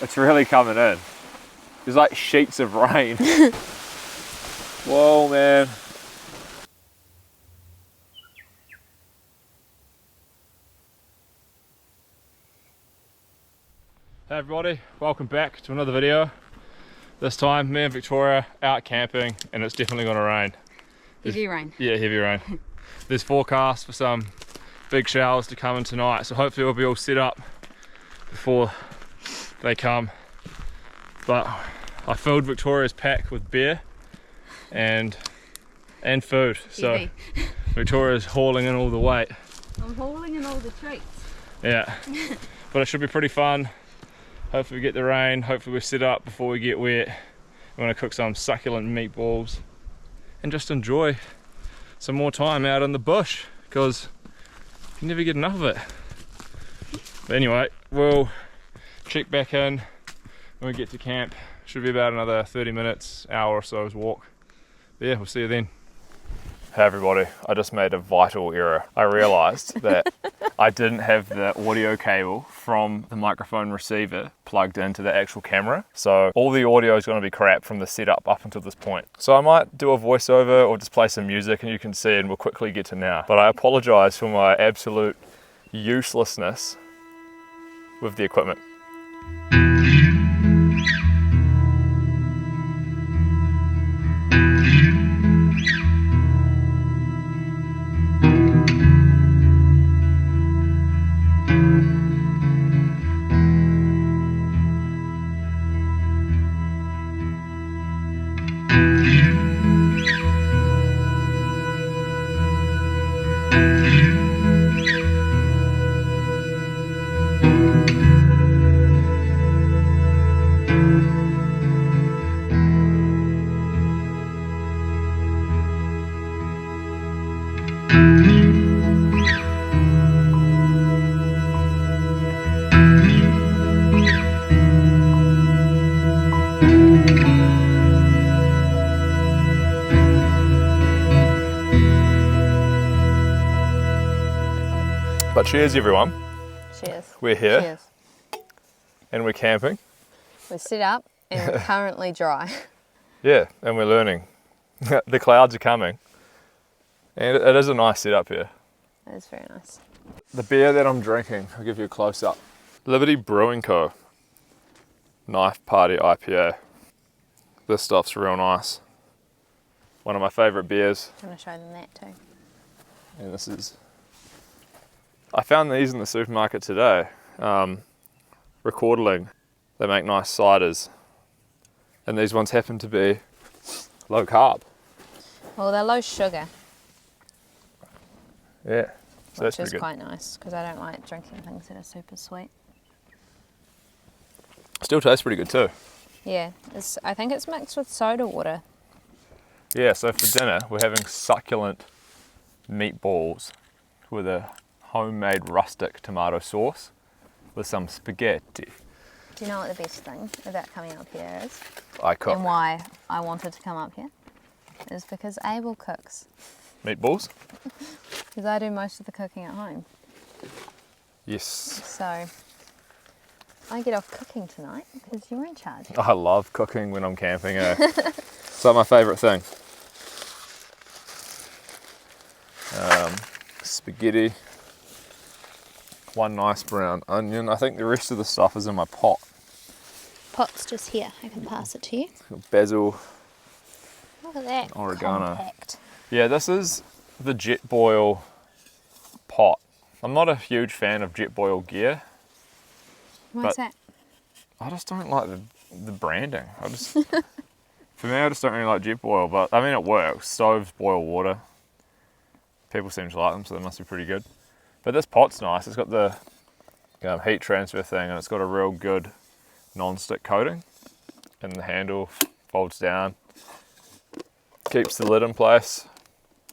It's really coming in. There's like sheets of rain. Whoa, man. Hey everybody, welcome back to another video. This time me and Victoria out camping and it's definitely going to rain. Heavy rain. Yeah, heavy rain. There's forecast for some big showers to come in tonight, so hopefully we'll be all set up before they come. But I filled Victoria's pack with beer and food, so Victoria's hauling in all the weight. I'm hauling in all the treats. Yeah, but it should be pretty fun. Hopefully we get the rain, hopefully we're set up before we get wet. We're going to cook some succulent meatballs and just enjoy some more time out in the bush, because you never get enough of it. But anyway, we'll check back in when we get to camp. Should be about another 30 minutes, hour or so's walk. But yeah, we'll see you then. Hey everybody, I just made a vital error. I realised that I didn't have the audio cable from the microphone receiver plugged into the actual camera. So all the audio is going to be crap from the setup up until this point. So I might do a voiceover or just play some music and you can see, and we'll quickly get to now. But I apologise for my absolute uselessness with the equipment. But cheers everyone. Cheers. We're here. Cheers. And we're camping. We're set up and we're currently dry. Yeah, and we're learning. The clouds are coming. And it is a nice setup here. It is very nice. The beer that I'm drinking, I'll give you a close up. Liberty Brewing Co. Knife Party IPA. This stuff's real nice. One of my favourite beers. I'm going to show them that too. And this is... I found these in the supermarket today. Recordling. They make nice ciders. And these ones happen to be low carb. Well, they're low sugar. Yeah. So which that's is good. quite nice, because I don't like drinking things that are super sweet. Still tastes pretty good too. Yeah, I think it's mixed with soda water. Yeah, so for dinner we're having succulent meatballs with a homemade rustic tomato sauce with some spaghetti. Do you know what the best thing about coming up here is? I cook. And why I wanted to come up here? Is because Abel cooks. Meatballs? Because I do most of the cooking at home. Yes. So I get off cooking tonight because you're in charge. I love cooking when I'm camping. It's like my favourite thing. Spaghetti. One nice brown onion. I think the rest of the stuff is in my pot. Pot's just here. I can pass it to you. Basil. Look at that. Oregano. Compact. Yeah, this is the Jetboil pot. I'm not a huge fan of Jetboil gear. Why is that? I just don't like the branding. For me, I just don't really like Jetboil, but I mean it works. Stoves boil water. People seem to like them, so they must be pretty good. But this pot's nice. It's got the heat transfer thing, and it's got a real good non-stick coating. And the handle folds down, keeps the lid in place.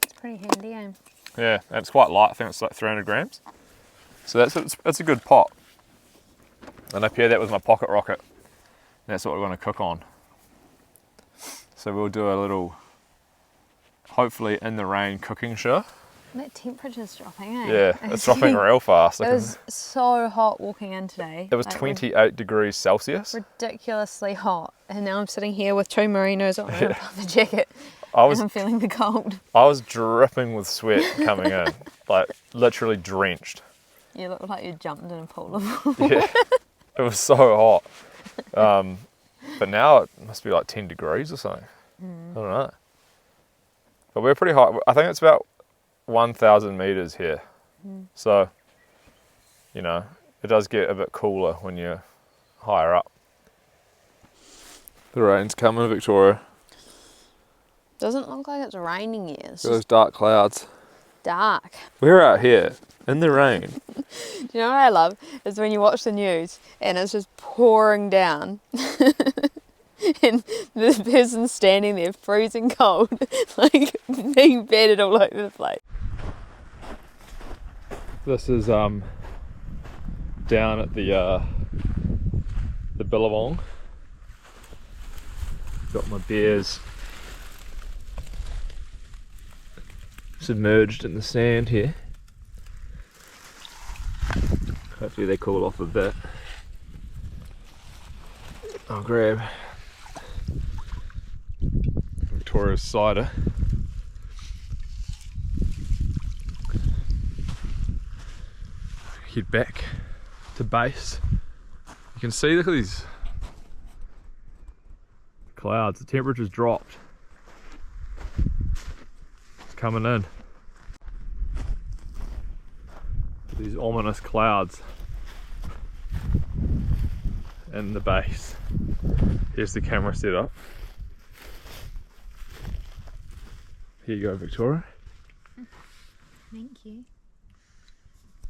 It's pretty handy, eh? Yeah, and it's quite light. I think it's like 300 grams. So that's a good pot. And I pair that with my pocket rocket. And that's what we're going to cook on. So we'll do a little, hopefully in the rain cooking show. That temperature's dropping, eh? Yeah, it's dropping real fast. It was so hot walking in today. It was 28 degrees Celsius. Ridiculously hot. And now I'm sitting here with 2 merinos on and a puffer jacket. And I'm feeling the cold. I was dripping with sweat coming in. Like, literally drenched. You look like you jumped in a pool of water. Yeah, it was so hot. But now it must be like 10 degrees or something. I don't know. But we're pretty high. I think it's about 1,000 meters here. So, you know, it does get a bit cooler when you're higher up. The rain's coming, Victoria. Doesn't look like it's raining yet. It's Those dark clouds. dark. We're out here in the rain. Do you know what I love? Is when you watch the news and it's just pouring down and the person's standing there freezing cold, like being bedded all over the place. This is down at the Billabong. Got my bears submerged in the sand here. Hopefully they cool off a bit. I'll grab Victoria's cider. Head back to base. You can see, look at these clouds. The temperature's dropped. It's coming in. These ominous clouds in the base. Here's the camera setup. Here you go, Victoria. Thank you.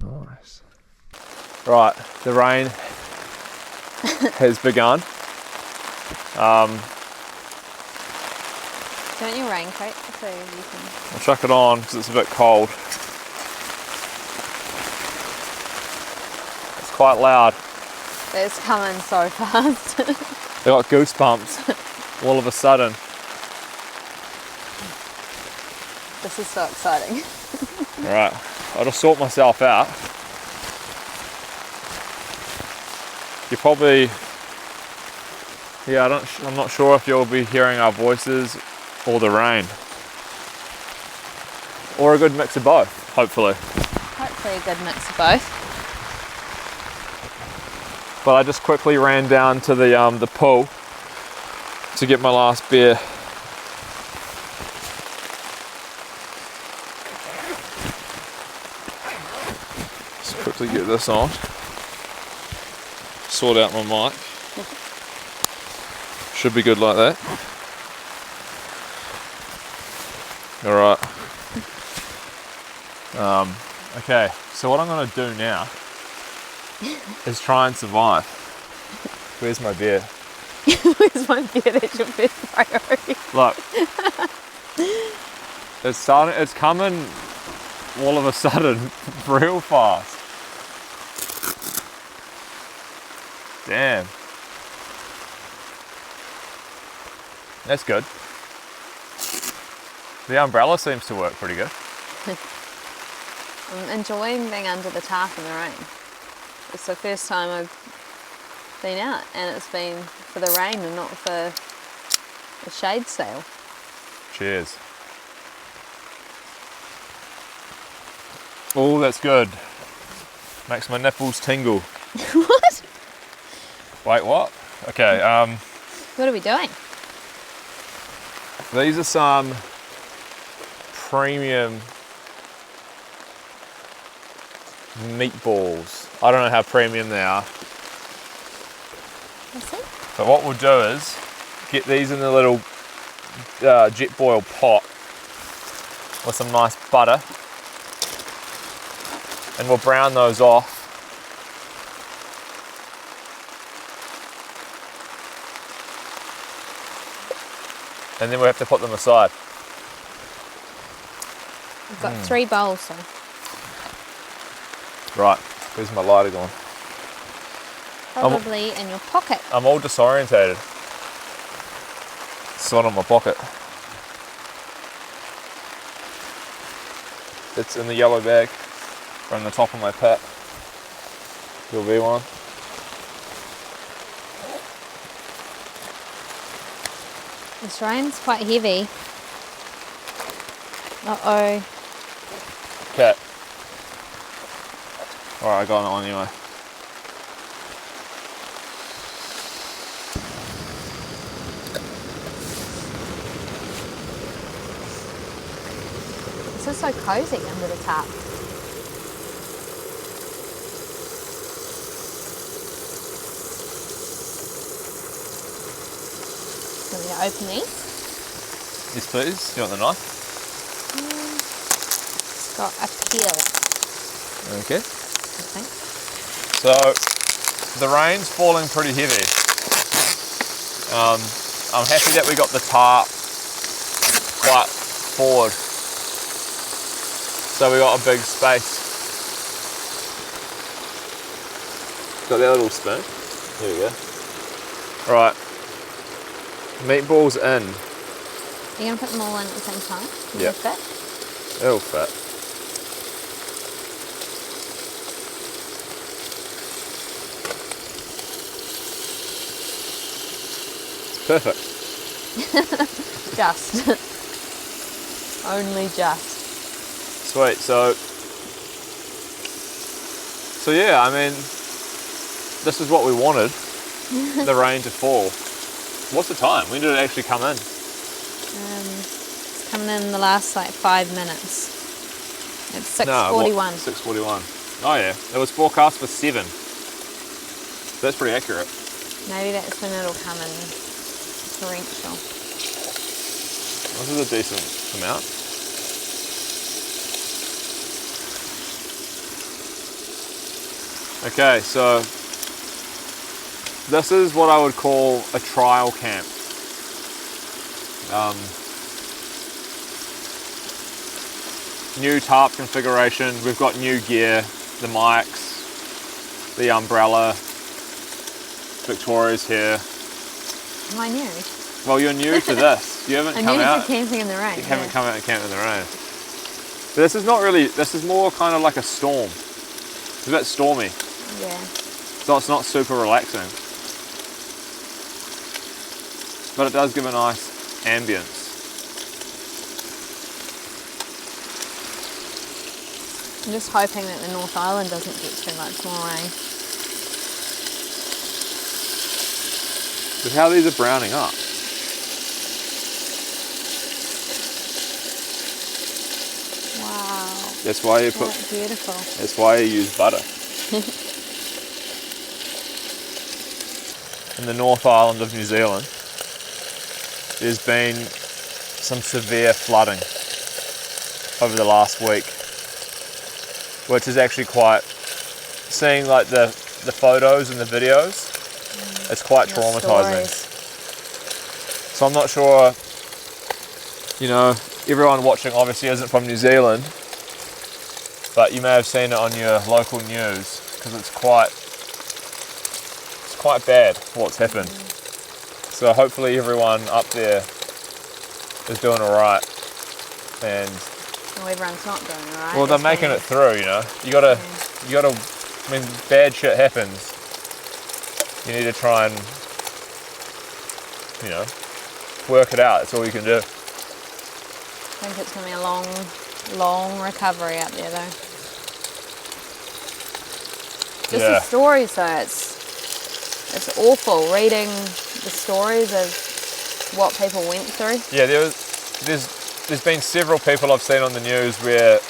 Nice. Right, the rain has begun. Do you want your raincoat so you can... I'll chuck it on because it's a bit cold. It's quite loud. It's coming so fast. I got goosebumps all of a sudden. This is so exciting. Alright, I'll just sort myself out. You probably, I'm not sure if you'll be hearing our voices or the rain. Or a good mix of both, hopefully. Hopefully a good mix of both. But I just quickly ran down to the pool to get my last beer. Just quickly get this on. Sort out my mic. Should be good like that. Alright. Okay, so what I'm going to do now is try and survive. Where's my beer? Where's my beer? That's your first priority. Look. It's coming all of a sudden real fast. Damn. That's good. The umbrella seems to work pretty good. I'm enjoying being under the tarp in the rain. It's the first time I've been out, and it's been for the rain and not for the shade sail. Cheers. Oh, that's good. Makes my nipples tingle. What? Wait, what? Okay, What are we doing? these are some premium meatballs. I don't know how premium they are. That's it? But what we'll do is get these in the little jet boil pot with some nice butter, and we'll brown those off. And then we have to put them aside. We've got 3 bowls, so. Right, where's my lighter gone? Probably in your pocket. I'm all disorientated. It's not in my pocket. It's in the yellow bag from the top of my pack. You'll be one. This rain's quite heavy. Uh-oh. Cat. Alright, I got it on anyway. This is so cozy under the tarp. Want me to open these? Yes, please. You want the knife? It's got a peel. Okay. Okay. So, the rain's falling pretty heavy. I'm happy that we got the tarp quite forward. So we got a big space. Got that little spoon. Here we go. Right. Meatballs in. Are you going to put them all in at the same time? Will Yeah. they fit? It'll fit. It's perfect. Just. Only just. Sweet. So yeah, I mean, this is what we wanted. The rain to fall. What's the time? When did it actually come in? It's coming in the last like 5 minutes. It's 6:41. 6:41. Oh yeah, it was forecast for 7. So that's pretty accurate. Maybe that's when it'll come in torrential. This is a decent amount. Okay, so this is what I would call a trial camp. New tarp configuration. We've got new gear, the mics, the umbrella. Victoria's here. Oh, I knew. Well, you're new to this. You haven't I come knew out. for camping in the rain. You haven't come out and camped in the rain. But this is not really. This is more kind of like a storm. It's a bit stormy. Yeah. So it's not super relaxing. But it does give a nice ambience. I'm just hoping that the North Island doesn't get too much more rain. Look how these are browning up. Wow. That's why you put. That's beautiful. That's why you use butter. In the North Island of New Zealand, there's been some severe flooding over the last week, which is actually quite, seeing like the photos and the videos, it's quite traumatizing. So I'm not sure, you know, everyone watching obviously isn't from New Zealand, but you may have seen it on your local news, because it's quite bad what's happened. So hopefully everyone up there is doing alright, and Well, everyone's not doing alright. well, they're making it through, you know. You gotta, when bad shit happens, you need to try and, you know, work it out. That's all you can do. I think it's going to be a long, long recovery up there though. Just the stories though, it's awful reading the stories of what people went through. Yeah, there's been several people I've seen on the news where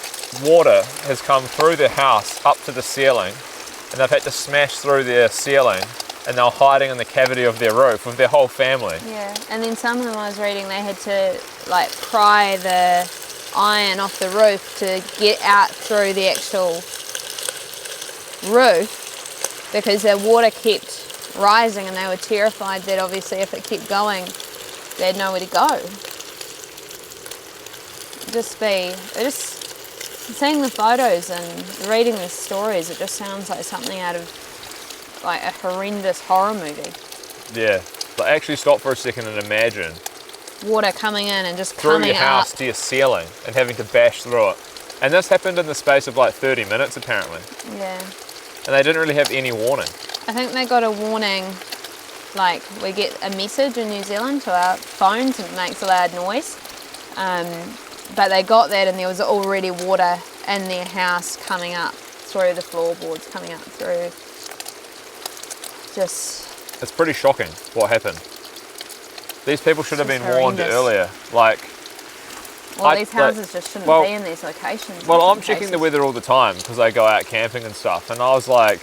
water has come through their house up to the ceiling, and they've had to smash through their ceiling, and they're hiding in the cavity of their roof with their whole family. Yeah, and then some of them I was reading, they had to like pry the iron off the roof to get out through the actual roof because the water kept rising, and they were terrified that obviously if it kept going, they had nowhere to go. Seeing the photos and reading the stories, it just sounds like something out of like a horrendous horror movie. Yeah, but actually stop for a second and imagine Water coming in and just through coming your house up. to your ceiling and having to bash through it. And this happened in the space of like 30 minutes apparently. Yeah. And they didn't really have any warning. I think they got a warning, like we get a message in New Zealand to our phones and it makes a loud noise. But they got that and there was already water in their house coming up through the floorboards, coming up through. It's pretty shocking what happened. These people should have been warned horrendous. earlier. Like, Well, these houses just shouldn't be in these locations. Well, I'm checking the weather all the time because I go out camping and stuff, and I was like,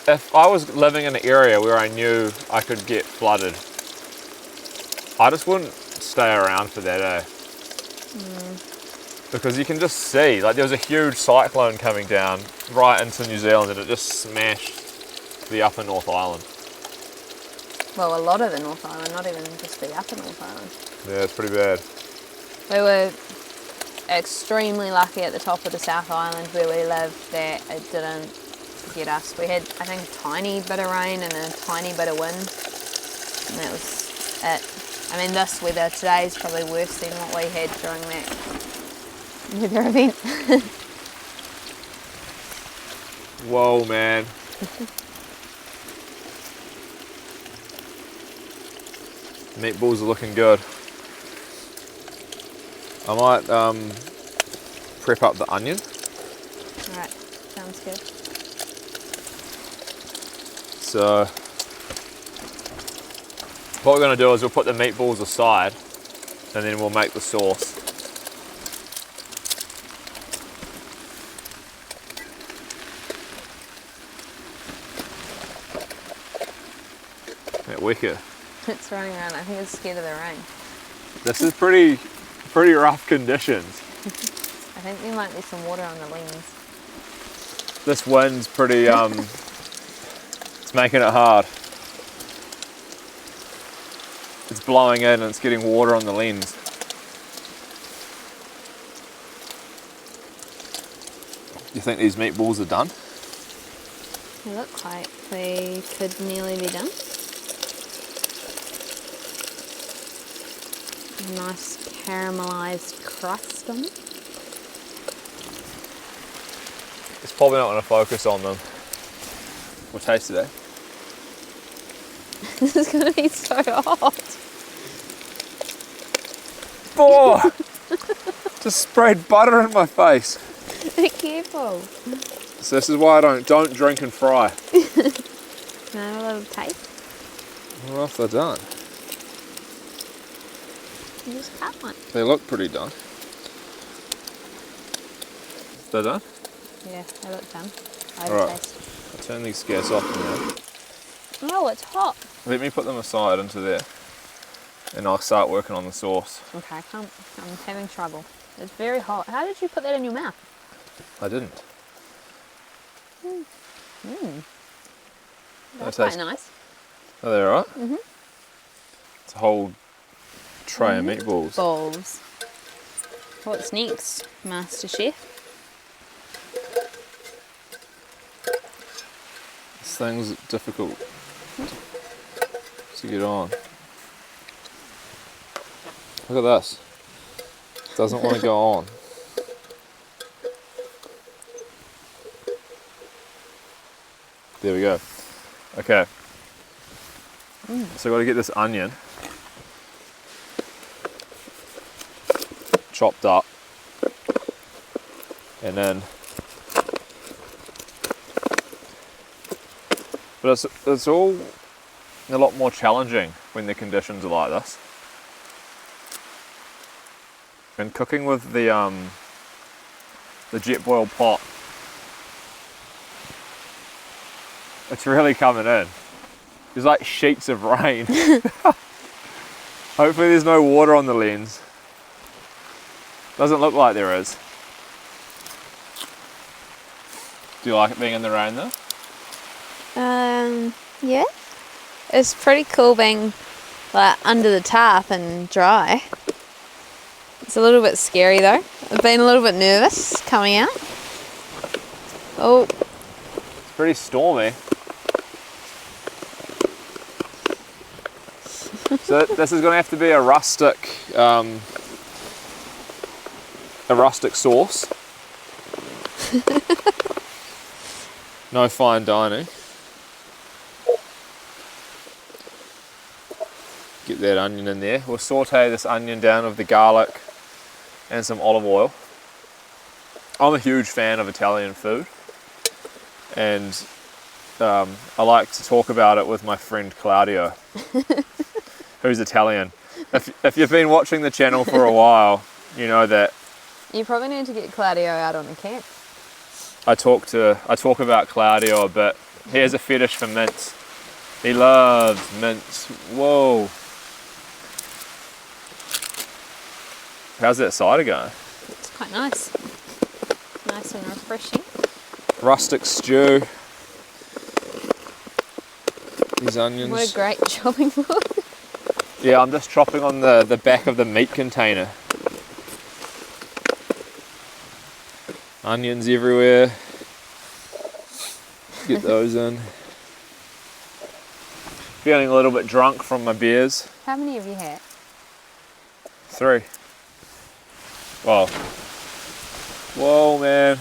if I was living in an area where I knew I could get flooded, I just wouldn't stay around for that, eh? Because you can just see, like there was a huge cyclone coming down right into New Zealand and it just smashed the upper North Island. Well, a lot of the North Island, not even just the upper North Island. Yeah, it's pretty bad. We were extremely lucky at the top of the South Island where we live that it didn't get us. We had, I think, a tiny bit of rain and a tiny bit of wind, and that was it. I mean, this weather today is probably worse than what we had during that weather event. Whoa, man. Meatballs are looking good. I might prep up the onion. Alright, sounds good. So what we're going to do is we'll put the meatballs aside and then we'll make the sauce. That wicker. It's running around. I think it's scared of the rain. This is pretty rough conditions. I think there might be some water on the lens. This wind's pretty, it's making it hard. It's blowing in and it's getting water on the lens. You think these meatballs are done? They look like they could nearly be done. Nice caramelised crust on them. It's probably not going to focus on them. We'll taste it, eh? This is going to be so hot. Oh! Just sprayed butter in my face. Be careful. So this is why I don't drink and fry. Can I have a little taste? Well, if they're done. You just cut one. They look pretty done. They're done? Yeah, they look done. Alright, Taste. I'll turn these gas off now. Oh, it's hot. Let me put them aside into there and I'll start working on the sauce. Okay, I'm having trouble. It's very hot. How did you put that in your mouth? I didn't. That's quite nice. Are they alright? Mm-hmm. It's a whole tray of meatballs. Balls. What's next, Master Chef? This thing's difficult to get on. Look at this. It doesn't want to go on. There we go. Okay. So I've got to get this onion chopped up and then, but it's all a lot more challenging when the conditions are like this. And cooking with the jet boil pot, it's really coming in. There's like sheets of rain. Hopefully there's no water on the lens. Doesn't look like there is. Do you like it being in the rain though? Yeah. It's pretty cool being like under the tarp and dry. It's a little bit scary though. I've been a little bit nervous coming out. Oh. It's pretty stormy. So this is going to have to be a rustic a rustic sauce. No fine dining. Get that onion in there. We'll saute this onion down with the garlic and some olive oil. I'm a huge fan of Italian food, and I like to talk about it with my friend Claudio, who's Italian. If you've been watching the channel for a while, you know that You probably need to get Claudio out on a camp. I talk about Claudio a bit. He has a fetish for mince. He loves mince. Whoa. How's that cider going? It's quite nice. Nice and refreshing. Rustic stew. These onions. What a great chopping board. Yeah, I'm just chopping on the back of the meat container. Onions everywhere. Get those in. Feeling a little bit drunk from my beers. How many have you had? 3. Whoa. Whoa, man.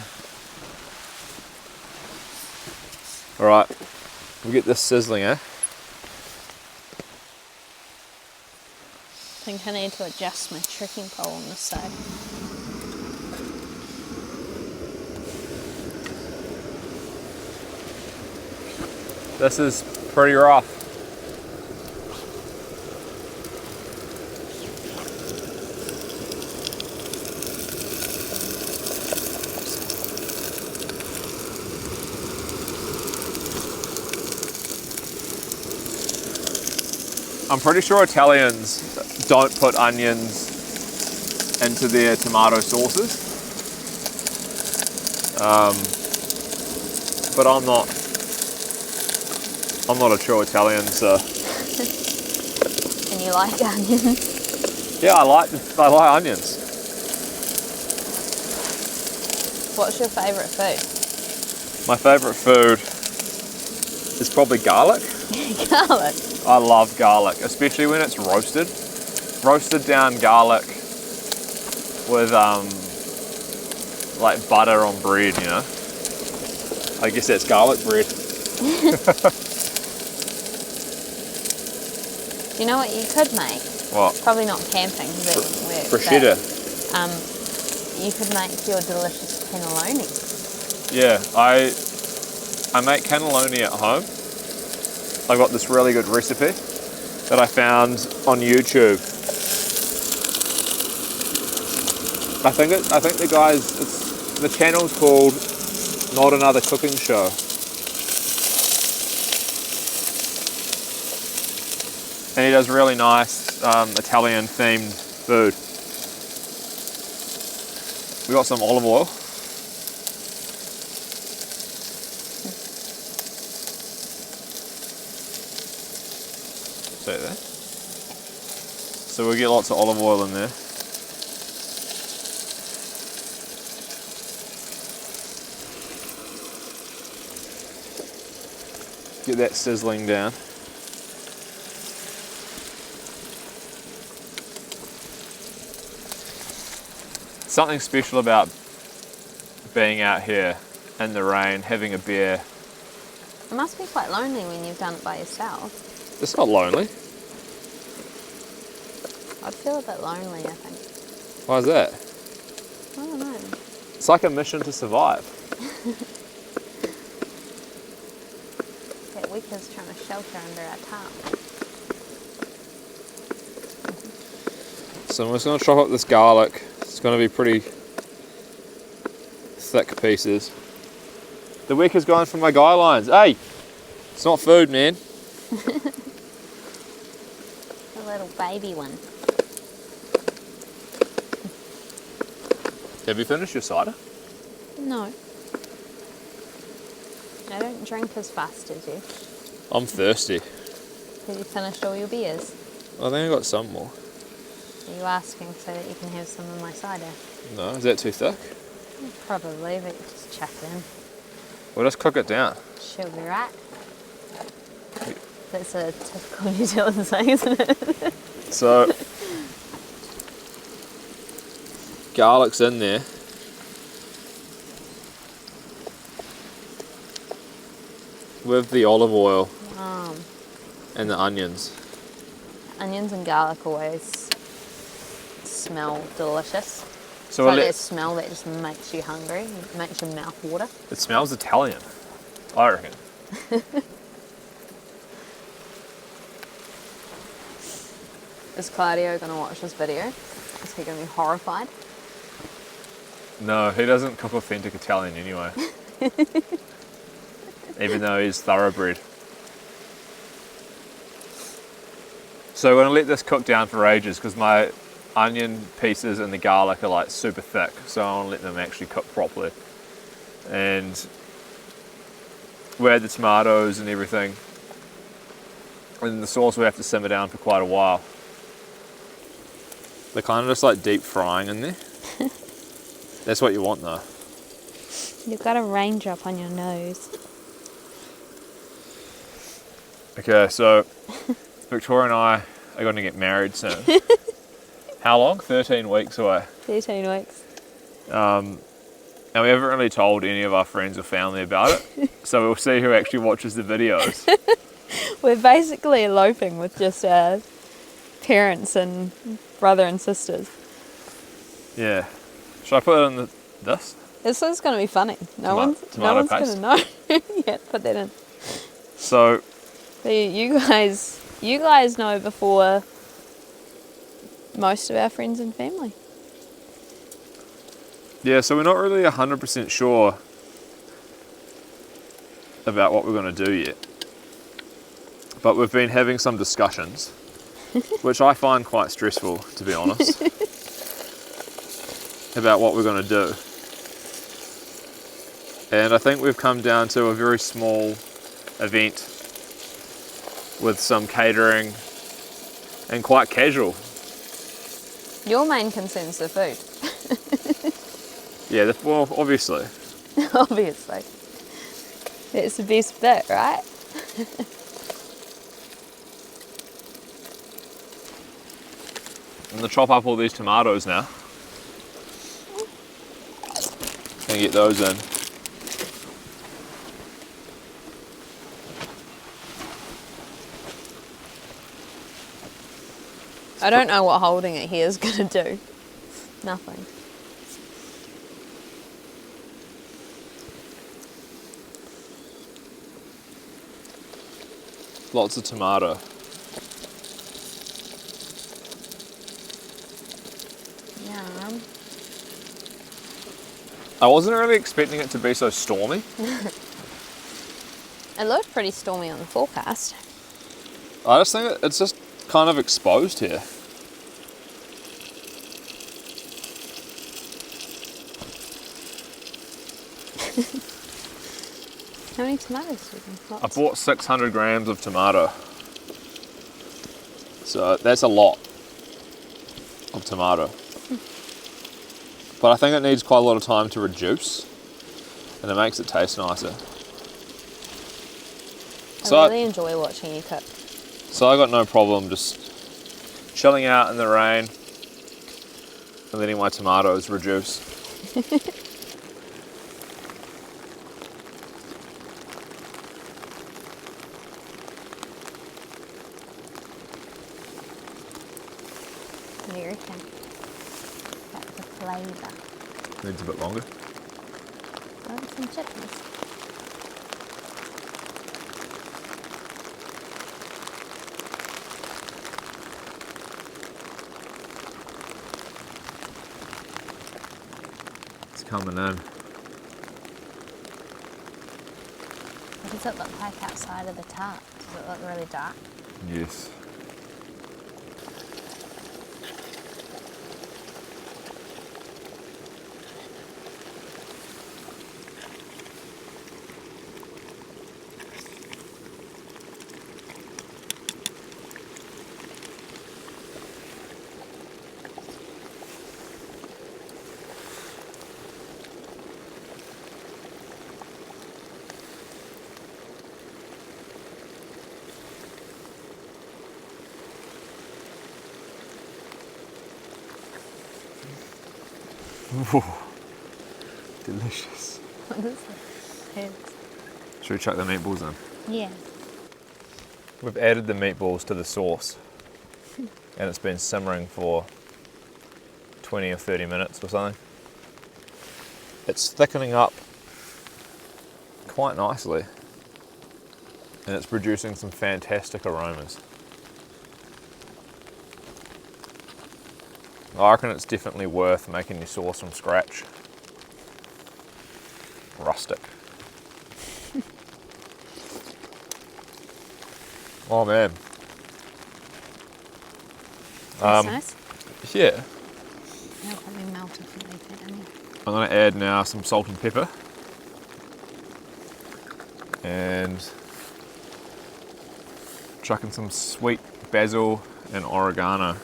Alright, we'll get this sizzling, eh? I think I need to adjust my trekking pole on this side. This is pretty rough. I'm pretty sure Italians don't put onions into their tomato sauces. But I'm not a true Italian, so. And you like onions? Yeah, I like onions. What's your favourite food? My favourite food is probably garlic. Garlic? I love garlic, especially when it's roasted. Roasted down garlic with like butter on bread, you know. I guess that's garlic bread. You know what you could make? What? Probably not camping because it wouldn't work. Bruschetta. You could make your delicious cannelloni. Yeah, I make cannelloni at home. I got this really good recipe that I found on YouTube. I think the the channel's called Not Another Cooking Show. And he does really nice Italian themed food. We got some olive oil. See it there? So we'll get lots of olive oil in there. Get that sizzling down. Something special about being out here in the rain, having a beer. It must be quite lonely when you've done it by yourself. It's not lonely. I'd feel a bit lonely, I think. Why is that? I don't know. It's like a mission to survive. That Wicca's trying to shelter under our tarp. So I'm just going to chop up this garlic. It's going to be pretty thick pieces. The wick has gone for my guy lines. Hey, it's not food, man. A little baby one. Have you finished your cider? No. I don't drink as fast as you. I'm thirsty. Have you finished all your beers? I think I got some more. Are you asking so that you can have some of my cider? No, is that too thick? Probably, but just chuck it in. We'll just cook it down. She'll be right. That's a typical New Zealand saying, isn't it? So, Garlic's in there. With the olive oil and the onions. Onions and garlic always smell delicious. So it's like that smell that just makes you hungry, makes your mouth water. It smells Italian, I reckon. Is Claudio going to watch this video? Is he going to be horrified? No, he doesn't cook authentic Italian anyway. Even though he's thoroughbred. So we're going to let this cook down for ages because my onion pieces and the garlic are like super thick, so I want to let them actually cook properly. And we add the tomatoes and everything, and the sauce will have to simmer down for quite a while. They're kind of just like deep frying in there. That's what you want though. You've got a raindrop on your nose. Okay, so Victoria and I are going to get married soon. How long? 13 weeks away. 13 weeks. And we haven't really told any of our friends or family about it, so we'll see who actually watches the videos. We're basically eloping with just our parents and brother and sisters. Yeah. Should I put it in this? This is going to be funny. No one's paste? going to know. Yeah, put that in. So you guys know before most of our friends and family. yeah, so we're not really 100% sure about what we're going to do yet. But we've been having some discussions, which I find quite stressful, to be honest, about what we're going to do. And I think we've come down to a very small event with some catering and quite casual. Your main concern's the food. Yeah, well, obviously. Obviously. It's the best bit, right? I'm going to chop up all these tomatoes now. And get those in. I don't know what holding it here is going to do. Nothing. Lots of tomato. Yum. I wasn't really expecting it to be so stormy. It looked pretty stormy on the forecast. I just think it's just kind of exposed here. How many tomatoes do you think? I bought 600 grams of tomato. So that's a lot of tomato. But I think it needs quite a lot of time to reduce, and it makes it taste nicer. I really enjoy watching you cook. So I got no problem just chilling out in the rain and letting my tomatoes reduce. What do you reckon? That's the flavour. Needs a bit longer. Want some chutneys? It's coming in. What does it look like outside of the tarp? Does it look really dark? Yes. Ooh, delicious. What is it? Should we chuck the meatballs in? Yeah. We've added the meatballs to the sauce and it's been simmering for 20 or 30 minutes or something. It's thickening up quite nicely and it's producing some fantastic aromas. I reckon it's definitely worth making your sauce from scratch. Rustic. Oh man. That's nice. Yeah. It'll probably melt if you leave that in there. I'm going to add now some salt and pepper. And chuck in some sweet basil and oregano.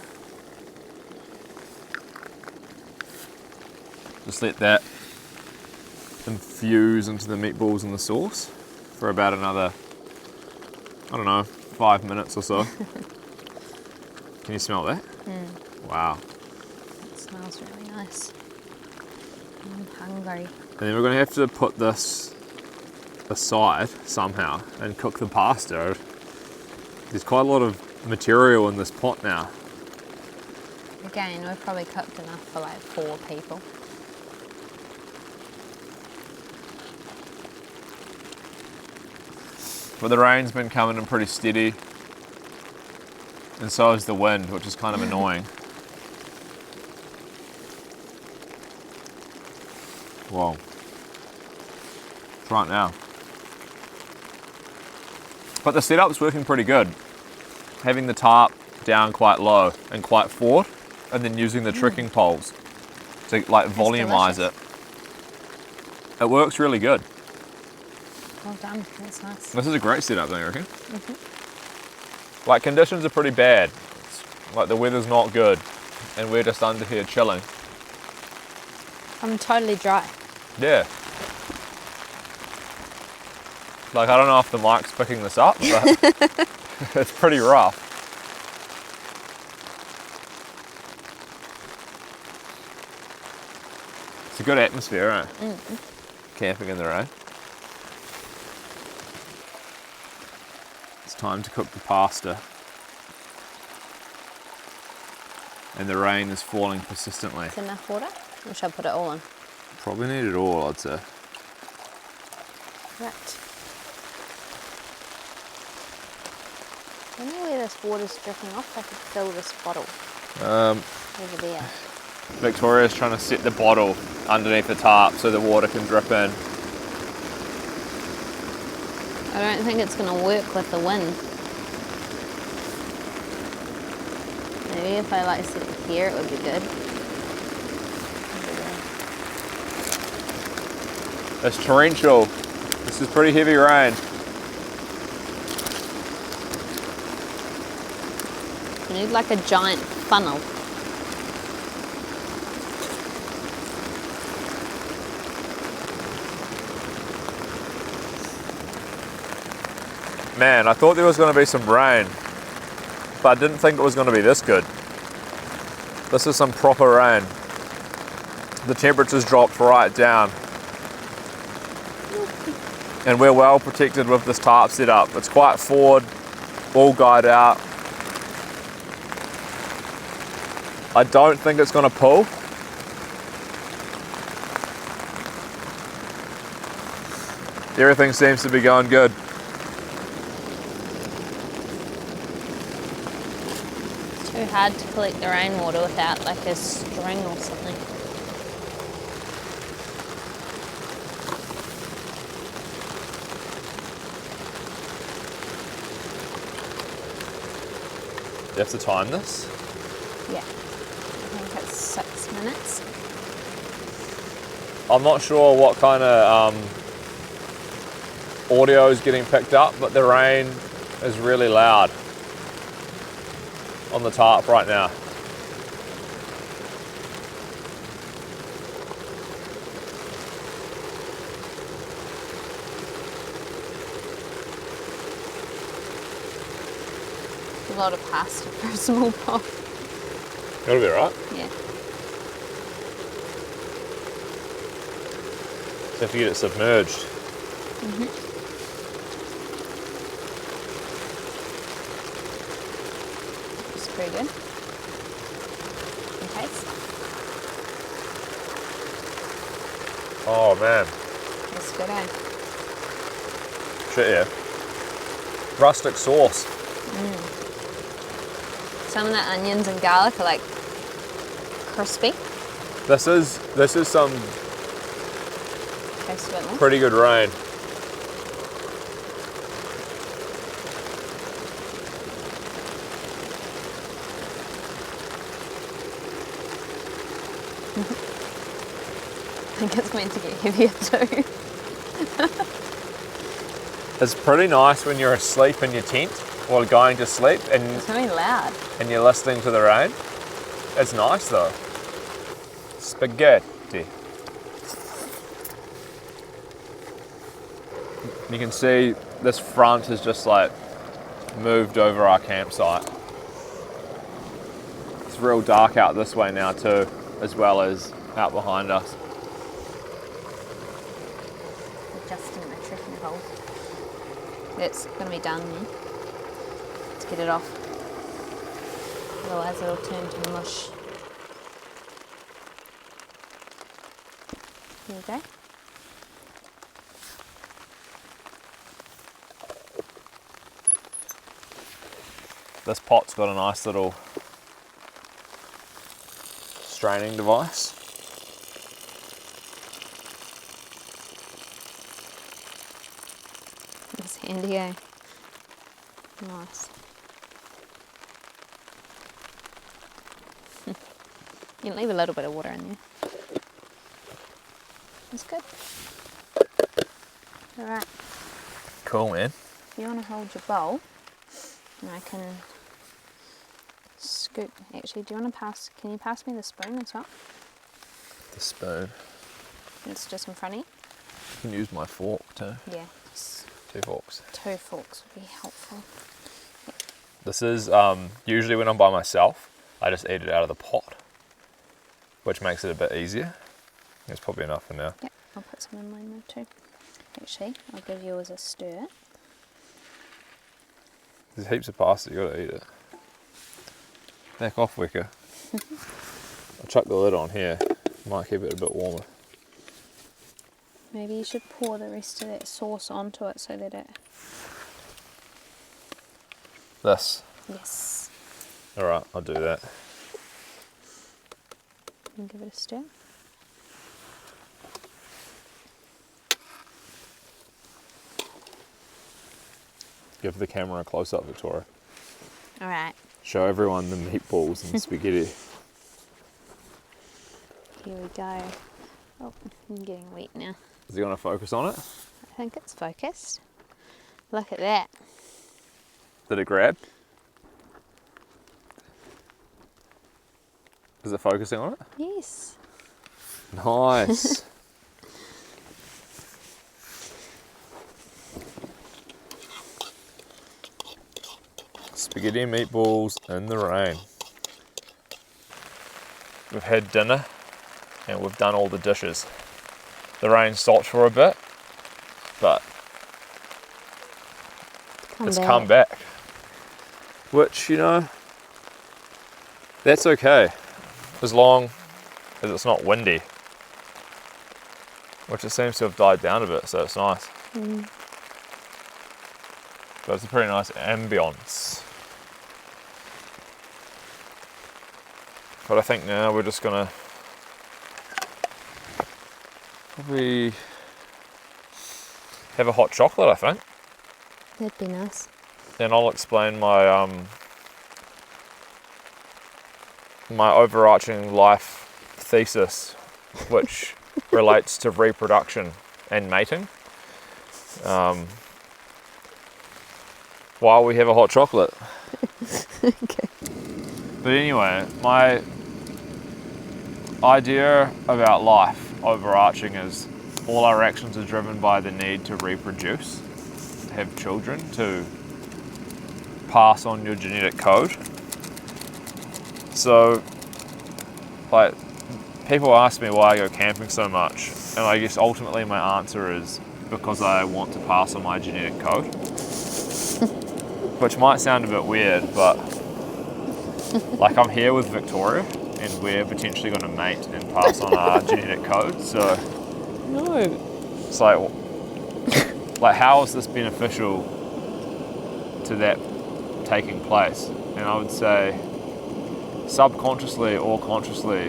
Just let that infuse into the meatballs and the sauce for about another, I don't know, 5 minutes or so. Can you smell that? Wow. It smells really nice. I'm hungry. And then we're going to have to put this aside somehow and cook the pasta. There's quite a lot of material in this pot now. Again, we've probably cooked enough for like 4 people. But the rain's been coming in pretty steady. And so is the wind, which is kind of annoying. Whoa. Try it now. But the setup's working pretty good. Having the tarp down quite low and quite forward, and then using the trekking poles to like volumize it. It works really good. Well done, that's nice. This is a great setup, don't you reckon? Like conditions are pretty bad. Like the weather's not good, and we're just under here chilling. I'm totally dry. Yeah. Like I don't know if the mic's picking this up, but it's pretty rough. It's a good atmosphere, right? Camping in the rain. It's time to cook the pasta. And the rain is falling persistently. Is enough water? Or should I put it all in? Probably need it all, I'd say. Right. I don't know where this water's dripping off. I could fill this bottle over there. Victoria's trying to set the bottle underneath the tarp so the water can drip in. I don't think it's going to work with the wind. Maybe if I like set it here, it would be good. It's torrential. This is pretty heavy rain. You need like a giant funnel. Man, I thought there was going to be some rain, but I didn't think it was going to be this good. This is some proper rain. The temperature's dropped right down. And we're well protected with this tarp setup. It's quite forward, all guyed out. I don't think it's going to pull. Everything seems to be going good. It's too hard to collect the rainwater without like a string or something. You have to time this. Yeah, I think it's 6 minutes. I'm not sure what kind of audio is getting picked up, but the rain is really loud on the tarp right now. A lot of pasta for a small pot. That'll be right. Yeah. If you get it submerged. It's pretty good. In case. Oh man. It's good, eh? Shit, yeah. Rustic sauce. Some of the onions and garlic are like crispy. This is some Taste a bit more. pretty good rain. I think it's meant to get heavier too. It's pretty nice when you're asleep in your tent or going to sleep and It's really loud. you're listening to the rain. It's nice though. Spaghetti. You can see this front has just like moved over our campsite. It's real dark out this way now too, as well as out behind us. Adjusting the trekking pole. It's going to be done now. Let's get it off. Otherwise it'll turn to mush. Here we go. This pot's got a nice little straining device. It's handy, eh? Nice. You can leave a little bit of water in there. That's good. Alright, Cool, man. if you want to hold your bowl, and I can scoop. Actually, do you want to can you pass me the spoon as well? The spoon. It's just in front of you. You can use my fork too. Yeah, 2 forks. 2 forks would be helpful. This is usually when I'm by myself, I just eat it out of the pot, which makes it a bit easier. There's probably enough in there. Yep, I'll put some in mine now too. Actually, I'll give yours a stir. There's heaps of pasta, you gotta eat it. Back off, Wicker. I'll chuck the lid on here. Might keep it a bit warmer. Maybe you should pour the rest of that sauce onto it so that it... This. Yes. Alright, I'll do that. And give it a stir. Give the camera a close-up, Victoria. Alright, Show everyone the meatballs and the spaghetti. here we go. Oh, I'm getting wet now. Is he gonna focus on it? I think it's focused. Look at that. Did it grab? Is it focusing on it? Yes. Nice. Spaghetti and meatballs in the rain. We've had dinner and we've done all the dishes. The rain stopped for a bit, but it's come back. Which, you know, that's okay, as long as it's not windy. Which it seems to have died down a bit, so it's nice. But it's a pretty nice ambience. But I think now we're just gonna probably have a hot chocolate, I think. That'd be nice. Then I'll explain my my overarching life thesis, which relates to reproduction and mating. While we have a hot chocolate. Okay. But anyway, my idea about life overarching is all our actions are driven by the need to reproduce, have children, to pass on your genetic code. So, like, people ask me why I go camping so much, And I guess ultimately my answer is because I want to pass on my genetic code. Which might sound a bit weird, but like I'm here with Victoria and we're potentially going to mate and pass on our genetic code. So No. it's like how is this beneficial to that taking place? And I would say subconsciously or consciously,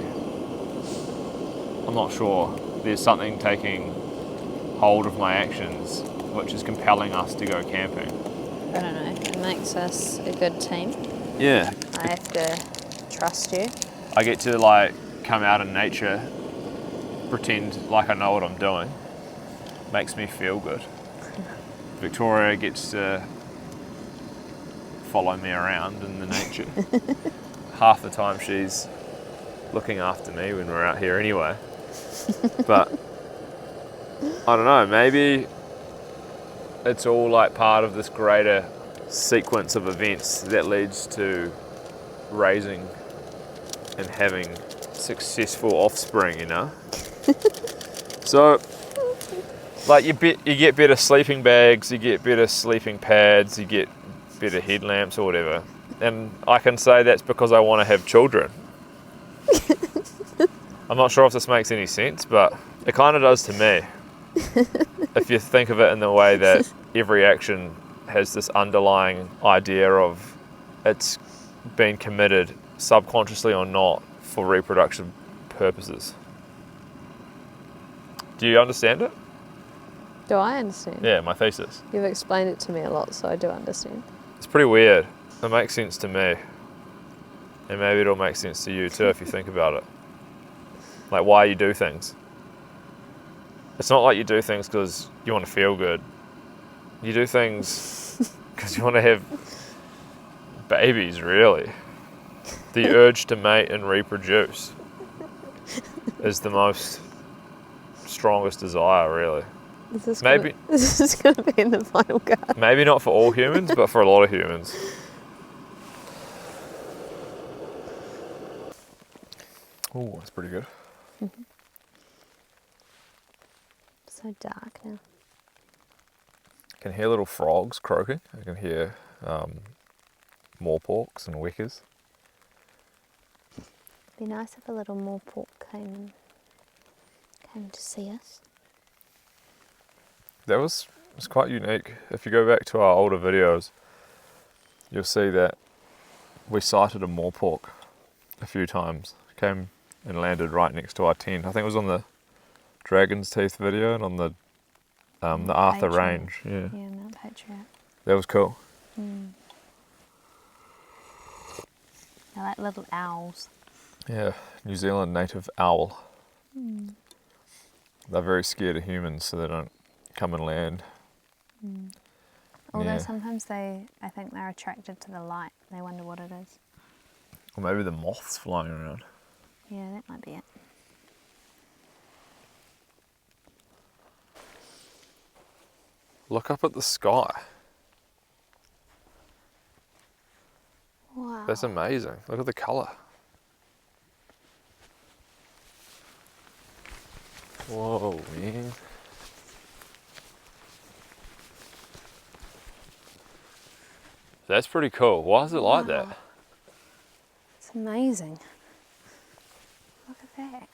I'm not sure, there's something taking hold of my actions which is compelling us to go camping. I don't know. It makes us a good team. Yeah. I have to trust you. I get to like come out in nature, pretend like I know what I'm doing. Makes me feel good. Victoria gets to follow me around in the nature. Half the time she's looking after me when we're out here anyway. But I don't know, maybe it's all like part of this greater sequence of events that leads to raising and having successful offspring, you know? So, like you get better sleeping bags, you get better sleeping pads, you get better headlamps or whatever. And I can say that's because I want to have children. I'm not sure if this makes any sense, but it kind of does to me. If you think of it in the way that every action has this underlying idea of it's been committed subconsciously or not for reproduction purposes. Do you understand it? Do I understand? Yeah, my thesis. You've explained it to me a lot, so I do understand. It's pretty weird. It makes sense to me. And maybe it'll make sense to you too if you think about it. Like why you do things. It's not like you do things because you want to feel good. You do things because you want to have babies, really. The urge to mate and reproduce is the most strongest desire, really. This is going to be in the final cut. Maybe not for all humans, but for a lot of humans. Oh, that's pretty good. So dark now. I can hear little frogs croaking. I can hear moorporks and weckers. It'd be nice if a little more pork came to see us. That was quite unique. If you go back to our older videos, you'll see that we sighted a moorpork a few times. Came and landed right next to our tent. I think it was on the Dragon's Teeth video and on the Arthur Patriot. Range. Yeah, Yeah, Mount Patriot. that was cool. I like little owls. Yeah, New Zealand native owl. They're very scared of humans, so they don't come and land. Although Yeah. sometimes I think they're attracted to the light. They wonder what it is. Or maybe the moths flying around. Yeah, that might be it. Look up at the sky. Wow. That's amazing. Look at the colour. Whoa, man. That's pretty cool. Why is it like that? Wow. It's amazing. Look at that.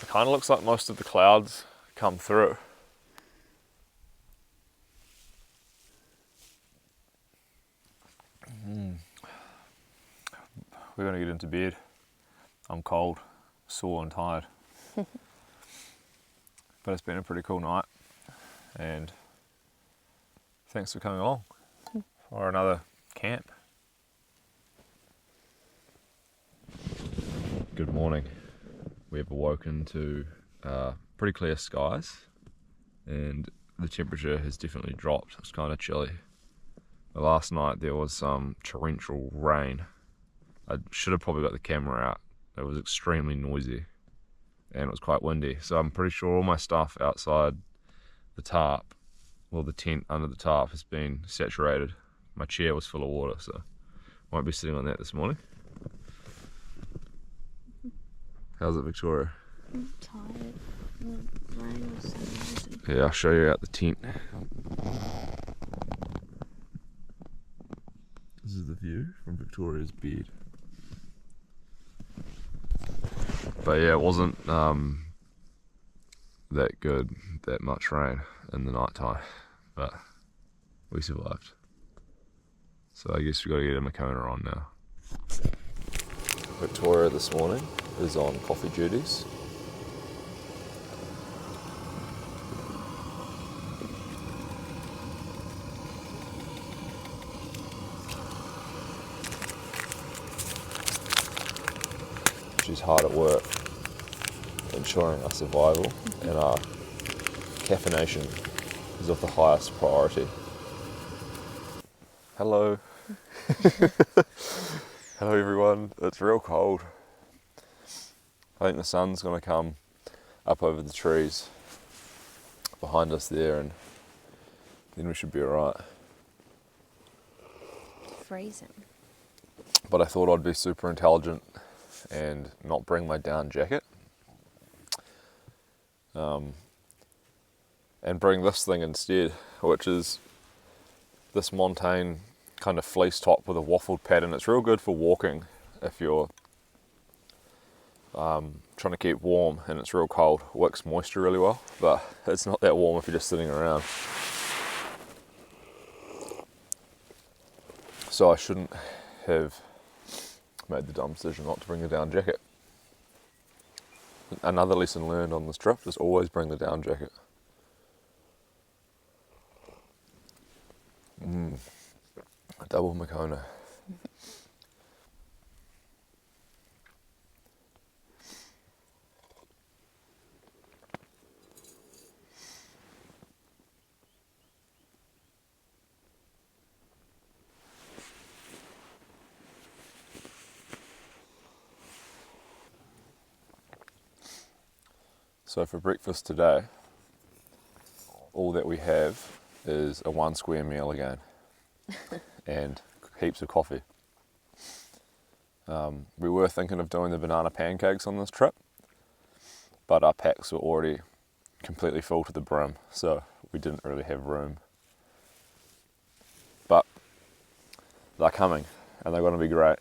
It kind of looks like most of the clouds come through. We're going to get into bed. I'm cold, sore and tired. But it's been a pretty cool night. And thanks for coming along for another camp. Good morning. We've awoken to pretty clear skies and the temperature has definitely dropped. It's kind of chilly. But last night there was some torrential rain. I should have probably got the camera out. It was extremely noisy and it was quite windy. So I'm pretty sure all my stuff outside the tarp, well, the tent under the tarp has been saturated. My chair was full of water, so won't be sitting on that this morning. How's it, Victoria? I'm tired. The rain was so amazing. Yeah, I'll show you out the tent. This is the view from Victoria's bed. But yeah, it wasn't that good, that much rain in the night time, but we survived. So I guess we've got to get a Makona on now. Victoria this morning is on coffee duties. She's hard at work, ensuring our survival, and our caffeination is of the highest priority. Hello. Hello everyone. It's real cold. I think the sun's going to come up over the trees behind us there, and then we should be alright. Freezing. But I thought I'd be super intelligent and not bring my down jacket. And bring this thing instead, which is this Montane kind of fleece top with a waffled pattern. It's real good for walking if you're trying to keep warm and it's real cold. It wicks moisture really well, but it's not that warm if you're just sitting around. So I shouldn't have made the dumb decision not to bring the down jacket. Another lesson learned on this trip is always bring the down jacket. A double Makona. So for breakfast today, all that we have is a 1 square meal again and heaps of coffee. We were thinking of doing the banana pancakes on this trip, but our packs were already completely full to the brim, so we didn't really have room. But they're coming and they're going to be great.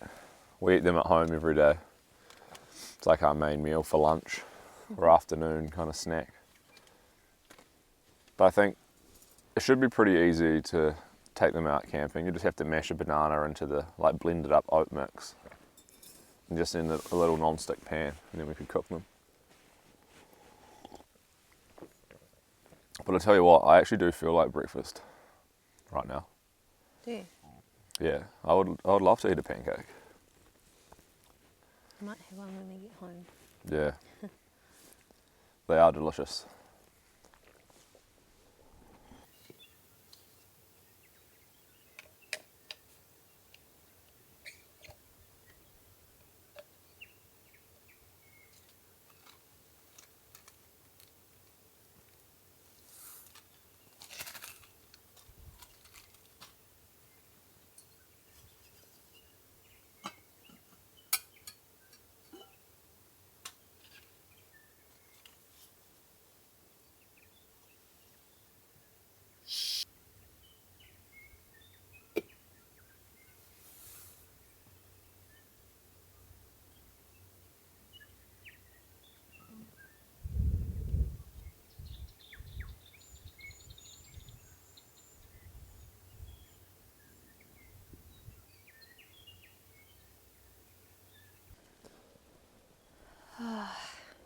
We eat them at home every day. It's like our main meal for lunch or afternoon kind of snack. But I think it should be pretty easy to take them out camping. You just have to mash a banana into the blended up oat mix and just in a little non-stick pan, and then we could cook them. But I tell you what, I actually do feel like breakfast right now. Do you? Yeah, I would love to eat a pancake. I might have one when we get home. Yeah. They are delicious.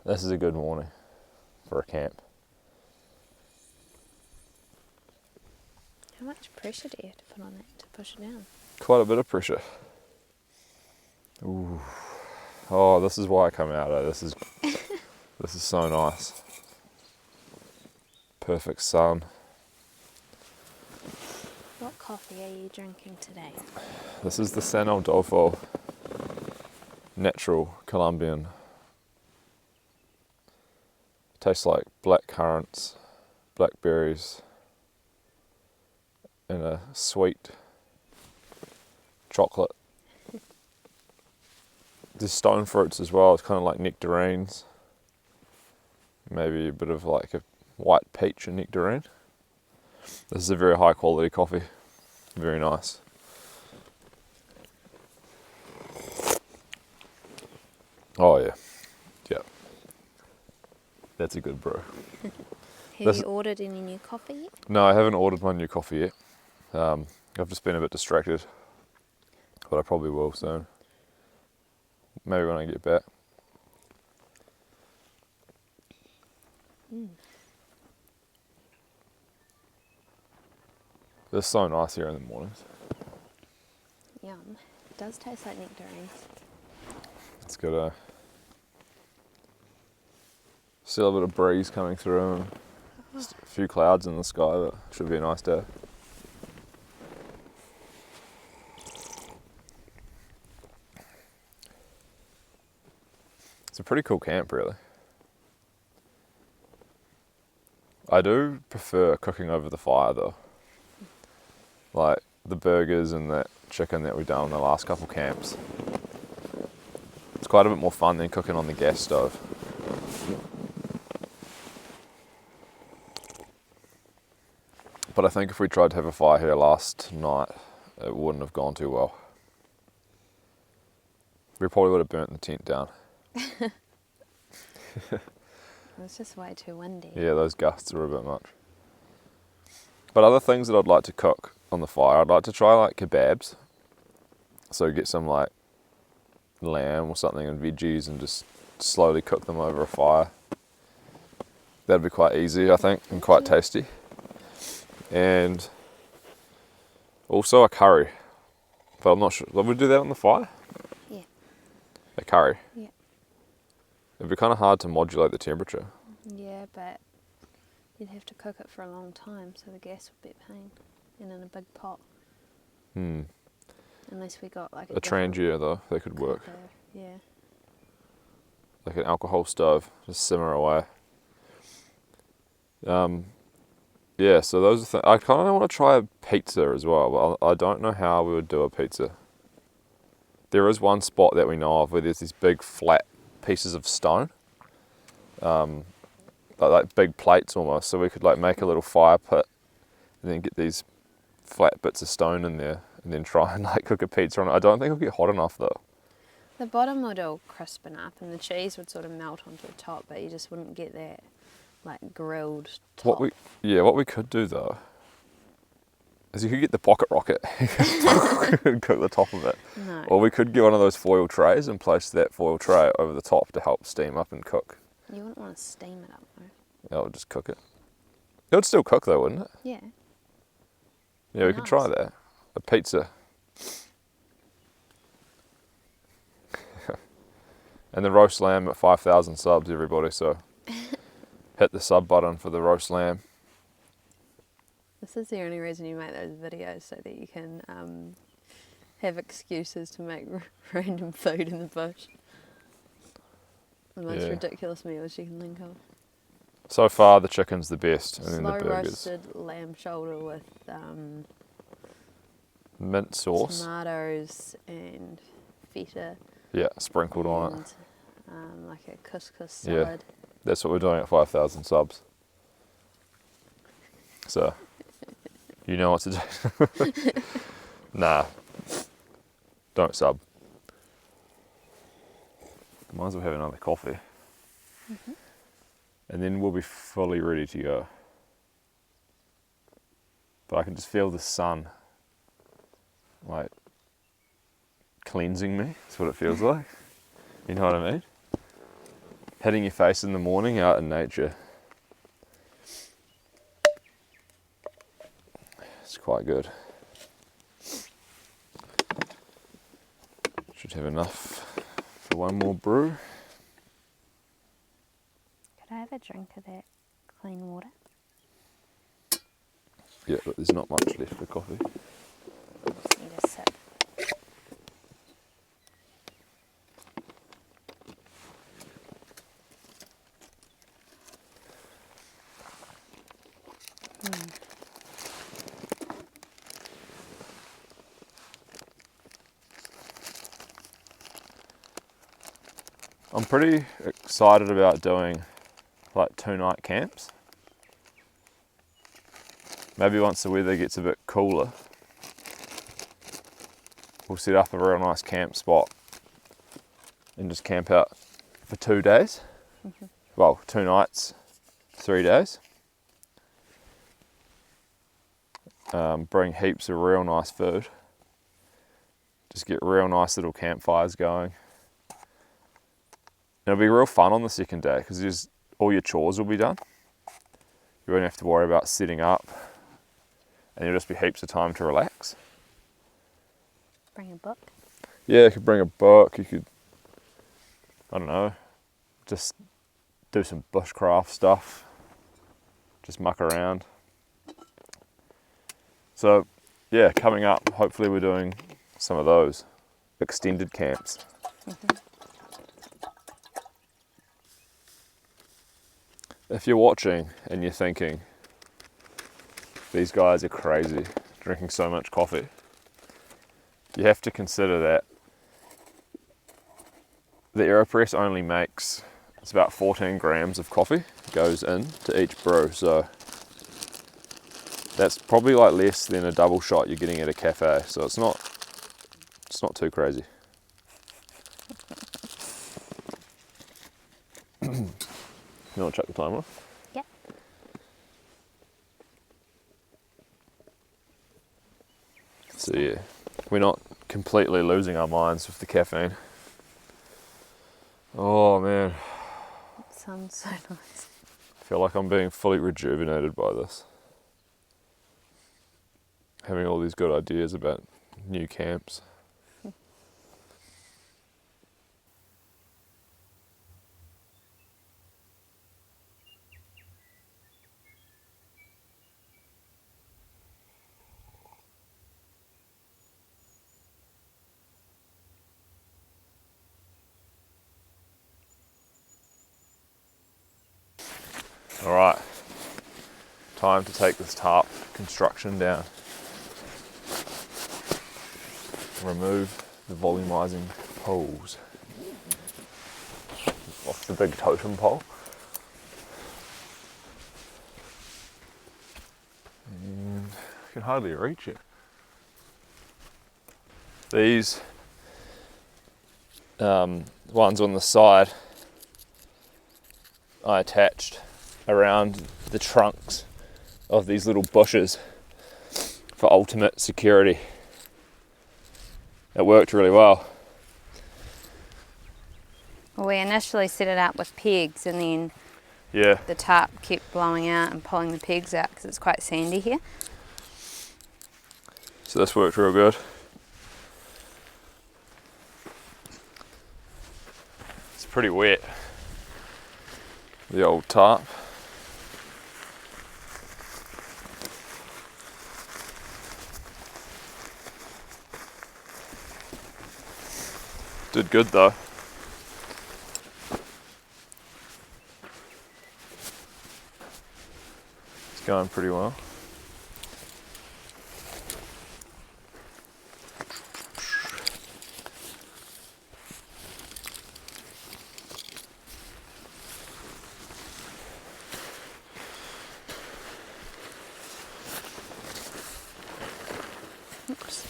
This is a good morning for a camp. How much pressure do you have to put on that to push it down? Quite a bit of pressure. Ooh. Oh, this is why I come out. This is so nice. Perfect sun. What coffee are you drinking today? This is the San Adolfo natural Colombian. Tastes like black currants, blackberries, and a sweet chocolate. There's stone fruits as well. It's kind of like nectarines. Maybe a bit of like a white peach and nectarine. This is a very high quality coffee. Very nice. Oh yeah. Yeah. That's a good brew. Have you ordered any new coffee yet? No, I haven't ordered my new coffee yet. I've just been a bit distracted. But I probably will soon. Maybe when I get back. It's so nice here in the mornings. Yum. It does taste like nectarines. It's got still a bit of breeze coming through and just a few clouds in the sky, but it should be a nice day. It's a pretty cool camp, really. I do prefer cooking over the fire though. Like the burgers and that chicken that we've done on the last couple camps. It's quite a bit more fun than cooking on the gas stove. But I think if we tried to have a fire here last night, it wouldn't have gone too well. We probably would have burnt the tent down. It was just way too windy. Yeah, those gusts are a bit much. But other things that I'd like to cook on the fire, I'd like to try like kebabs. So get some like lamb or something and veggies and just slowly cook them over a fire. That'd be quite easy, I think, and quite tasty. And also a curry. But I'm not sure, would we do that on the fire? Yeah. A curry? Yeah. It'd be kind of hard to modulate the temperature. Yeah, but you'd have to cook it for a long time, so the gas would be a pain. And in a big pot. Unless we got like a trangia though, they could work. cooker. Yeah. Like an alcohol stove, just simmer away. Yeah, so those are things. I kind of want to try a pizza as well, but I don't know how we would do a pizza. There is one spot that we know of where there's these big flat pieces of stone, like big plates almost. So we could like make a little fire pit, and then get these flat bits of stone in there, and then try and like cook a pizza on it. I don't think it'll get hot enough though. The bottom would all crispen up, and the cheese would sort of melt onto the top, but you just wouldn't get that like grilled top. What we could do though is you could get the pocket rocket and cook the top of it. No. Or we could get one of those foil trays and place that foil tray over the top to help steam up and cook. You wouldn't want to steam it up though. Yeah, we'll just cook it. It would still cook though, wouldn't it? Yeah. Yeah, we could try that. A pizza. And the roast lamb at 5,000 subs, everybody, so hit the sub button for the roast lamb. This is the only reason you make those videos, so that you can have excuses to make random food in the bush. The most ridiculous meals you can think of. So far, the chicken's the best, and then Slow the burgers. roasted lamb shoulder with Mint sauce. tomatoes and feta. Yeah, sprinkled on it. And like a couscous salad. Yeah, that's what we're doing at 5,000 subs. So, you know what to do. Nah, don't sub. Might as well have another coffee. Mm-hmm. And then we'll be fully ready to go. But I can just feel the sun, like, cleansing me. That's what it feels like. You know what I mean? Hitting your face in the morning out in nature. It's quite good. Should have enough for one more brew. Could I have a drink of that clean water? Yeah, but there's not much left for coffee. Just need a sip. I'm pretty excited about doing like 2-night camps. Maybe once the weather gets a bit cooler, we'll set up a real nice camp spot and just camp out for 2 days. Well, 2 nights, 3 days. Bring heaps of real nice food. Just get real nice little campfires going. It'll be real fun on the second day because all your chores will be done. You won't have to worry about setting up, and you'll just be heaps of time to relax. Bring a book. Yeah, you could bring a book. You could, I don't know, just do some bushcraft stuff. Just muck around. So, yeah, coming up, hopefully we're doing some of those extended camps. If you're watching and you're thinking, these guys are crazy, drinking so much coffee, you have to consider that the AeroPress only makes, it's about 14 grams of coffee goes in to each brew, so that's probably like less than a double shot you're getting at a cafe, so it's not too crazy. You want to check the timer? Yep. So yeah, we're not completely losing our minds with the caffeine. Oh man. It sounds so nice. I feel like I'm being fully rejuvenated by this. Having all these good ideas about new camps. All right, time to take this tarp construction down. Remove the volumizing poles off the big totem pole. And I can hardly reach it. These ones on the side I attached around the trunks of these little bushes for ultimate security. It worked really well. Well, we initially set it up with pegs, and then Yeah. the tarp kept blowing out and pulling the pegs out because it's quite sandy here. So this worked real good. It's pretty wet, the old tarp. Did good though. It's going pretty well. Oops.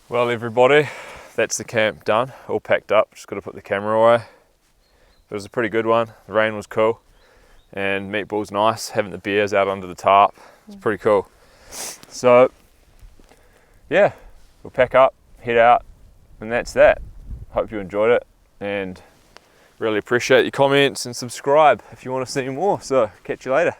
Well everybody, that's the camp done, all packed up, just got to put the camera away. It was a pretty good one, the rain was cool, and Meatball's nice, having the beers out under the tarp, it's pretty cool. So, yeah, we'll pack up, head out, and that's that. Hope you enjoyed it, and really appreciate your comments and subscribe if you want to see more, so catch you later.